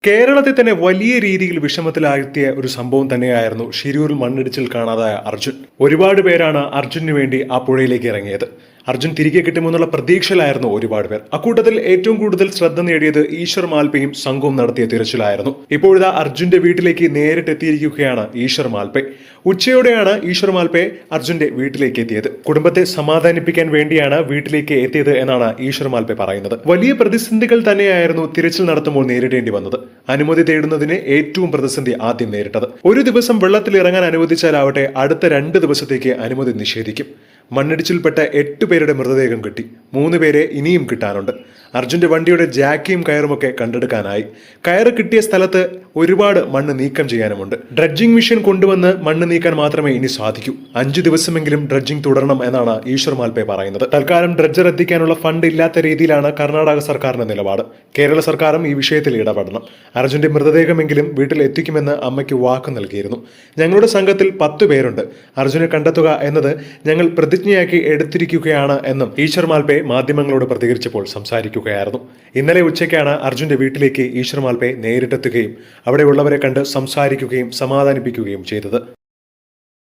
കേരളത്തെ തന്നെ വലിയ രീതിയിൽ വിഷമത്തിലാഴ്ത്തിയ ഒരു സംഭവം തന്നെയായിരുന്നു ഷിരൂരിൽ മണ്ണിടിച്ചിൽ കാണാതായ അർജുൻ. ഒരുപാട് പേരാണ് അർജുനു വേണ്ടി ആ പുഴയിലേക്ക് ഇറങ്ങിയത്. അർജുൻ തിരികെ കിട്ടുമെന്നുള്ള പ്രതീക്ഷയിലായിരുന്നു ഒരുപാട് പേർ. അക്കൂട്ടത്തിൽ ഏറ്റവും കൂടുതൽ ശ്രദ്ധ നേടിയത് ഈശ്വർ മാൽപയും സംഘവും നടത്തിയ തിരച്ചിലായിരുന്നു. ഇപ്പോഴിതാ അർജുന്റെ വീട്ടിലേക്ക് നേരിട്ട് എത്തിയിരിക്കുകയാണ് ഈശ്വർ മാൽപെ. ഉച്ചയോടെയാണ് ഈശ്വർ മാൽപെ അർജുന്റെ വീട്ടിലേക്ക് എത്തിയത്. കുടുംബത്തെ സമാധാനിപ്പിക്കാൻ വേണ്ടിയാണ് വീട്ടിലേക്ക് എത്തിയത് എന്നാണ് ഈശ്വർ മാൽപെ പറയുന്നത്. വലിയ പ്രതിസന്ധികൾ തന്നെയായിരുന്നു തിരച്ചിൽ നടത്തുമ്പോൾ നേരിടേണ്ടി വന്നത്. അനുമതി തേടുന്നതിന് ഏറ്റവും പ്രതിസന്ധി ആദ്യം നേരിട്ടത്. ഒരു ദിവസം വെള്ളത്തിൽ ഇറങ്ങാൻ അനുവദിച്ചാലാവട്ടെ അടുത്ത 2 ദിവസത്തേക്ക് അനുമതി നിഷേധിക്കും. മണ്ണിടിച്ചിൽപ്പെട്ട 8 പേരുടെ മൃതദേഹം കിട്ടി. 3 പേരെ ഇനിയും കിട്ടാനുണ്ട്. അർജുന്റെ വണ്ടിയുടെ ജാക്കിയും കയറുമൊക്കെ കണ്ടെടുക്കാനായി. കയറ് കിട്ടിയ സ്ഥലത്ത് ഒരുപാട് മണ്ണ് നീക്കം ചെയ്യാനുമുണ്ട്. ഡ്രഡ്ജിംഗ് മെഷീൻ കൊണ്ടുവന്ന് മണ്ണ് നീക്കാൻ മാത്രമേ ഇനി സാധിക്കൂ. 5 ദിവസമെങ്കിലും ഡ്രഡ്ജിംഗ് തുടരണം എന്നാണ് ഈശ്വർ മാൽപെ പറയുന്നത്. തൽക്കാലം ഡ്രഡ്ജർ എത്തിക്കാനുള്ള ഫണ്ട് ഇല്ലാത്ത രീതിയിലാണ് കർണാടക സർക്കാരിന്റെ നിലപാട്. കേരള സർക്കാരും ഈ വിഷയത്തിൽ ഇടപെടണം. അർജുന്റെ മൃതദേഹമെങ്കിലും വീട്ടിൽ എത്തിക്കുമെന്ന് അമ്മയ്ക്ക് വാക്ക് നൽകിയിരുന്നു. ഞങ്ങളുടെ സംഘത്തിൽ 10 പേരുണ്ട്. അർജുനെ കണ്ടെത്തുക എന്നത് ഞങ്ങൾ പ്രതിജ്ഞയാക്കി എടുത്തിരിക്കുകയാണ് എന്നും ഈശ്വർ മാൽപെ മാധ്യമങ്ങളോട് പ്രതികരിച്ചപ്പോൾ സംസാരിക്കുകയായിരുന്നു. ഇന്നലെ ഉച്ചയ്ക്കാണ് അർജുന്റെ വീട്ടിലേക്ക് ഈശ്വർ മാൽപെ നേരിട്ടെത്തുകയും അവിടെയുള്ളവരെ കണ്ട് സംസാരിക്കുകയും സമാധാനിപ്പിക്കുകയും ചെയ്തത്.